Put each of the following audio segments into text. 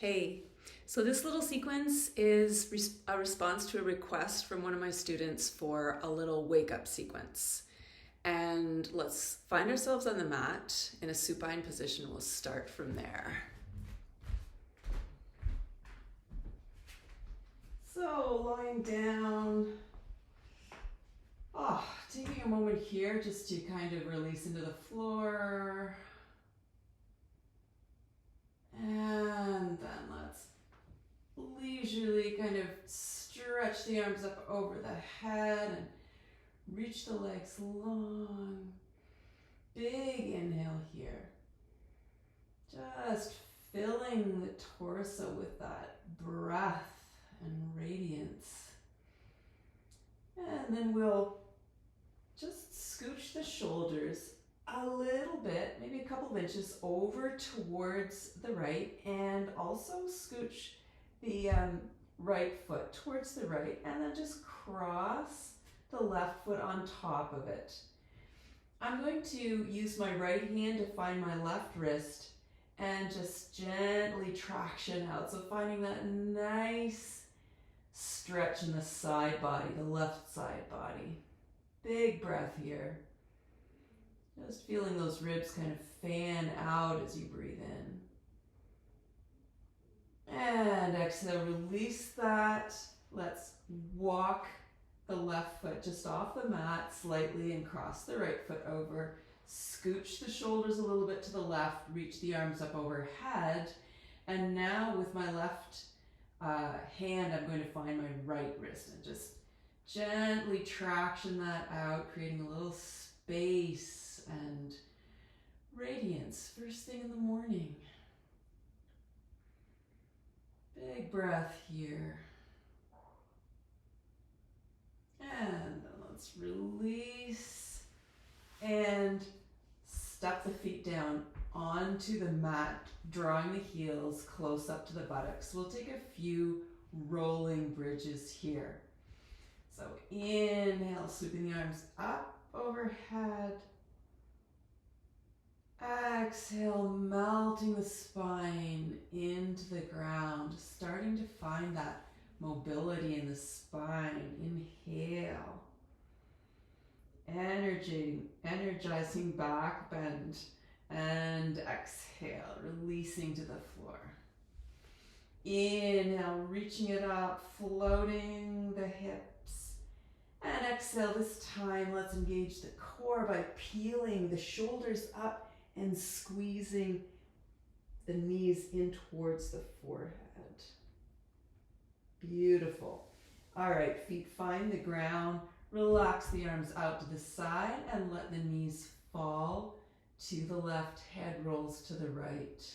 Hey, so this little sequence is a response to a request from one of my students for a little wake up sequence. And let's find ourselves on the mat in a supine position. We'll start from there. So lying down, taking a moment here just to kind of release into the floor. And then let's leisurely kind of stretch the arms up over the head and reach the legs long. Big inhale here. Just filling the torso with that breath and radiance. And then we'll just scooch the shoulders a little bit, maybe a couple of inches over towards the right, and also scooch the right foot towards the right, and then just cross the left foot on top of it. I'm going to use my right hand to find my left wrist and just gently traction out. So finding that nice stretch in the side body, the left side body. Big breath here. Just feeling those ribs kind of fan out as you breathe in. And exhale, release that. Let's walk the left foot just off the mat slightly and cross the right foot over. Scooch the shoulders a little bit to the left, reach the arms up overhead. And now with my left hand, I'm going to find my right wrist and just gently traction that out, creating a little space and radiance first thing in the morning. Big breath here. And then let's release and step the feet down onto the mat, drawing the heels close up to the buttocks. We'll take a few rolling bridges here. So inhale, sweeping the arms up overhead. Exhale, melting the spine into the ground, starting to find that mobility in the spine. Inhale. Energizing back bend. And exhale, releasing to the floor. Inhale, reaching it up, floating the hips. And exhale, this time let's engage the core by peeling the shoulders up and squeezing the knees in towards the forehead. Beautiful. All right, feet find the ground. Relax the arms out to the side and let the knees fall to the left, head rolls to the right.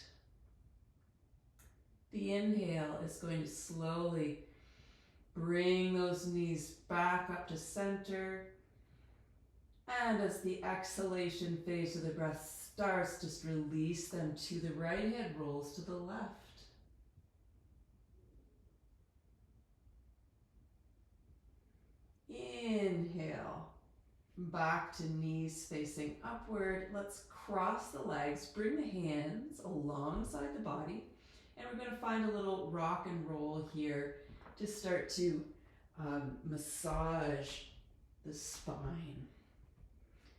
The inhale is going to slowly bring those knees back up to center. And as the exhalation phase of the breath starts, just release them to the right, head rolls to the left. Inhale, back to knees facing upward. Let's cross the legs, bring the hands alongside the body, and we're going to find a little rock and roll here to start to massage the spine.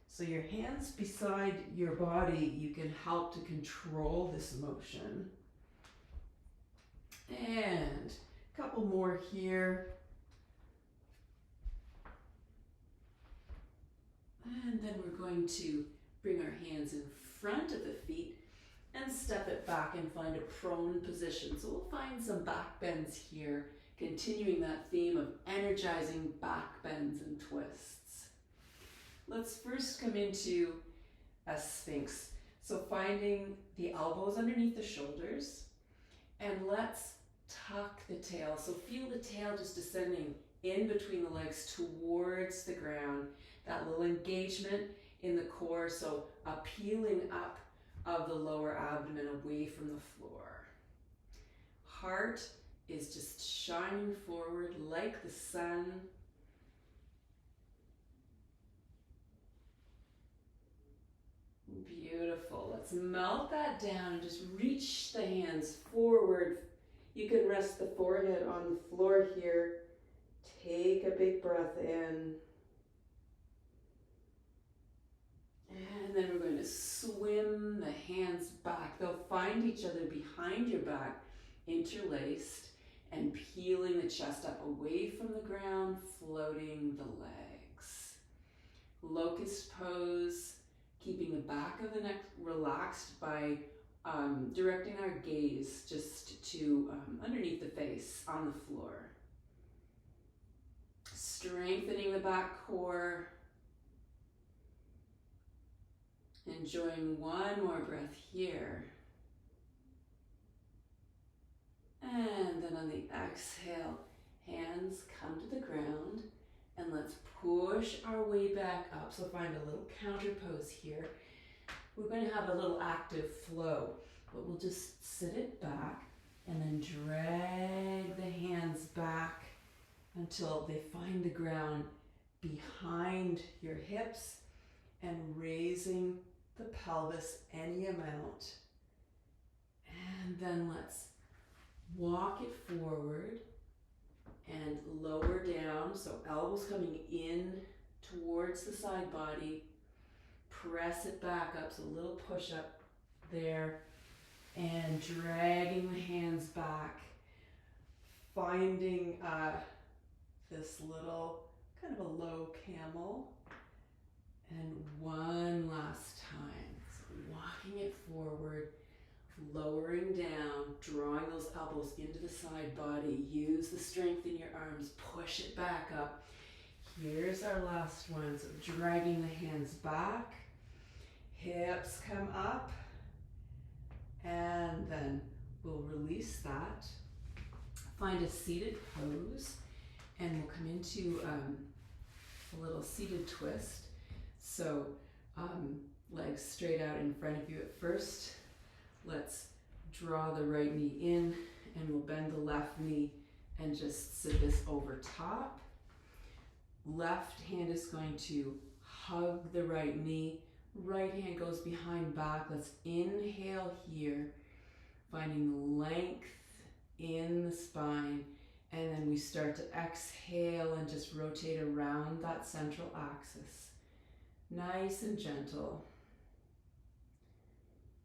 So your hands beside your body, you can help to control this motion. And a couple more here. And then we're going to bring our hands in front of the feet and step it back and find a prone position. So we'll find some back bends here, continuing that theme of energizing back bends and twists. Let's first come into a Sphinx. So finding the elbows underneath the shoulders, and let's tuck the tail. So feel the tail just descending in between the legs towards the ground. That little engagement in the core, so a peeling up of the lower abdomen away from the floor. Heart is just shining forward like the sun. Beautiful. Let's melt that down and just reach the hands forward You can rest the forehead on the floor here. Take a big breath in. And then we're going to swim the hands back. They'll find each other behind your back, interlaced, and peeling the chest up away from the ground, floating the legs. Locust pose, keeping the back of the neck relaxed by directing our gaze just to underneath the face on the floor. Strengthening the back core. Enjoying one more breath here. And then on the exhale, hands come to the ground, and let's push our way back up. So find a little counter pose here. We're going to have a little active flow, but we'll just sit it back and then drag the hands back until they find the ground behind your hips, and raising the pelvis any amount. And then let's walk it forward and lower down, so elbows coming in towards the side body. Press it back up, so a little push up there, and dragging the hands back, finding this little kind of a low camel. And one last time, so walking it forward, lowering down, drawing those elbows into the side body. Use the strength in your arms, push it back up. Here's our last one, so dragging the hands back, hips come up, and then we'll release that. Find a seated pose, and we'll come into a little seated twist. So legs straight out in front of you at first. Let's draw the right knee in, and we'll bend the left knee and just sit this over top. Left hand is going to hug the right knee. Right hand goes behind back. Let's inhale here, finding the length in the spine. And then we start to exhale and just rotate around that central axis. Nice and gentle.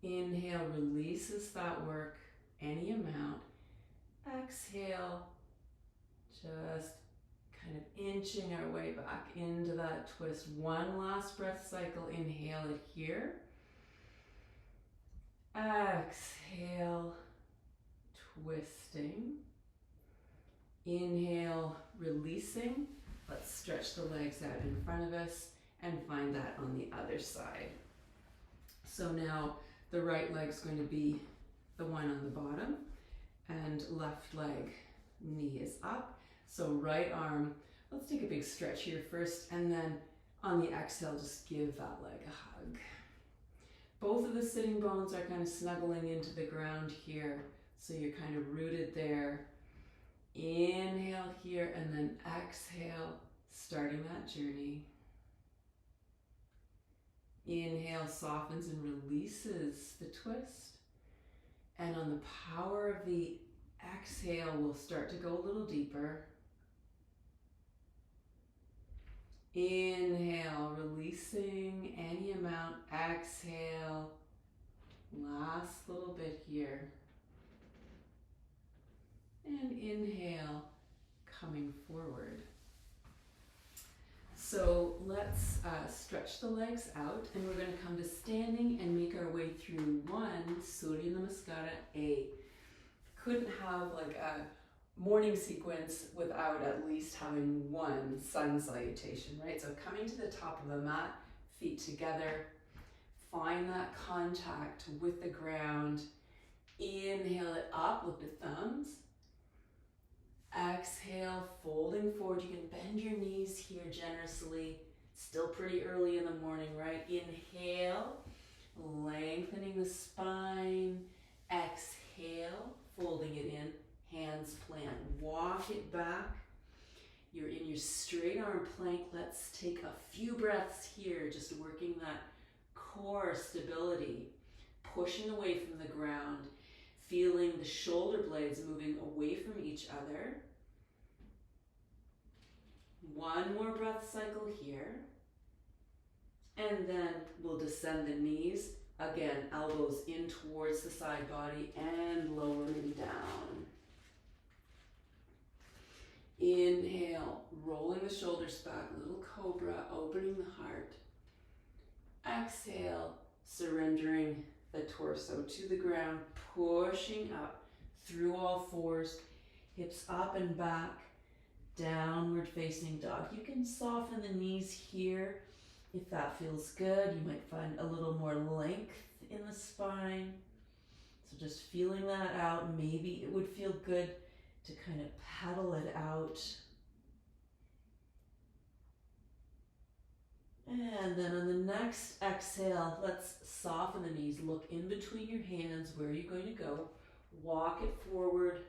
Inhale releases that work, any amount. Exhale, just kind of inching our way back into that twist. One last breath cycle. Inhale it here. Exhale, twisting. Inhale, releasing. Let's stretch the legs out in front of us and find that on the other side. So now the right leg's going to be the one on the bottom, and left leg, knee is up. So right arm, let's take a big stretch here first, and then on the exhale, just give that leg a hug. Both of the sitting bones are kind of snuggling into the ground here, so you're kind of rooted there. Inhale here, and then exhale, starting that journey. Inhale softens and releases the twist. And on the power of the exhale, we'll start to go a little deeper. Inhale, releasing any amount. Exhale, last little bit here. And inhale, coming forward. So let's stretch the legs out, and we're going to come to standing and make our way through one Surya Namaskara A. Couldn't have like a morning sequence without at least having one sun salutation, right? So coming to the top of the mat, feet together, find that contact with the ground. Inhale it up, look at thumbs. Exhale, folding forward. You can bend your knees here generously. Still pretty early in the morning, right? Inhale, lengthening the spine. Exhale, folding it in. Hands plant. Walk it back. You're in your straight arm plank. Let's take a few breaths here, just working that core stability, pushing away from the ground. feeling the shoulder blades moving away from each other. One more breath cycle here. And then we'll descend the knees. Again, elbows in towards the side body and lowering down. Inhale, rolling the shoulders back, little cobra, opening the heart. Exhale, surrendering the torso to the ground, pushing up through all fours, hips up and back, downward facing dog. You can soften the knees here if that feels good. You might find a little more length in the spine. So just feeling that out. Maybe it would feel good to kind of pedal it out. And then on the next exhale, let's soften the knees. Look in between your hands. Where are you going to go? Walk it forward.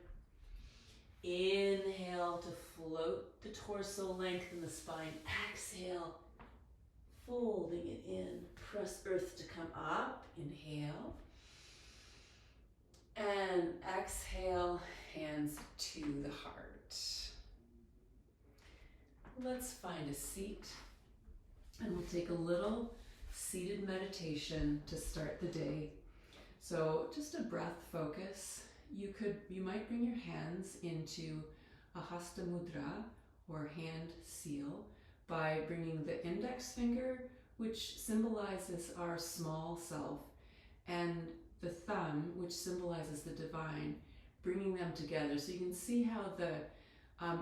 Inhale to float the torso, lengthen the spine. Exhale, folding it in. Press earth to come up. Inhale. And exhale, hands to the heart. Let's find a seat. And we'll take a little seated meditation to start the day. So just a breath focus. You might bring your hands into a hasta mudra or hand seal by bringing the index finger, which symbolizes our small self, and the thumb, which symbolizes the divine, bringing them together. So you can see how the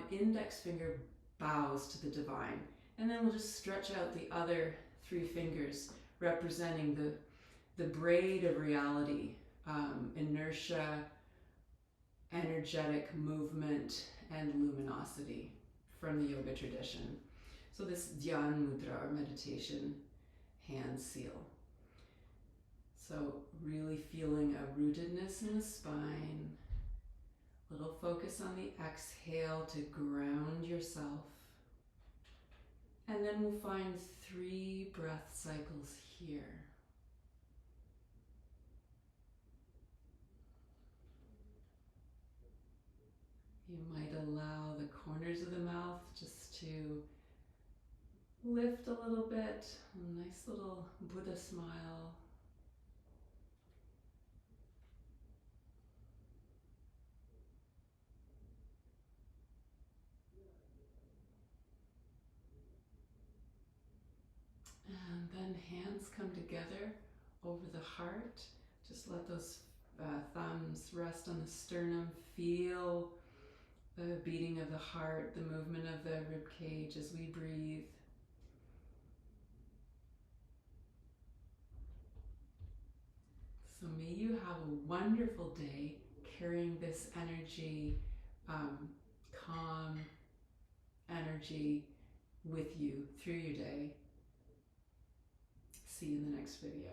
index finger bows to the divine. And then we'll just stretch out the other three fingers, representing the braid of reality, inertia, energetic movement, and luminosity from the yoga tradition. So this Dhyan Mudra, or meditation hand seal. So really feeling a rootedness in the spine, little focus on the exhale to ground yourself. And then we'll find 3 breath cycles here. You might allow the corners of the mouth just to lift a little bit, a nice little Buddha smile. And then hands come together over the heart. Just let those thumbs rest on the sternum. Feel the beating of the heart, the movement of the rib cage as we breathe. So may you have a wonderful day carrying this energy, calm energy with you through your day. See you in the next video.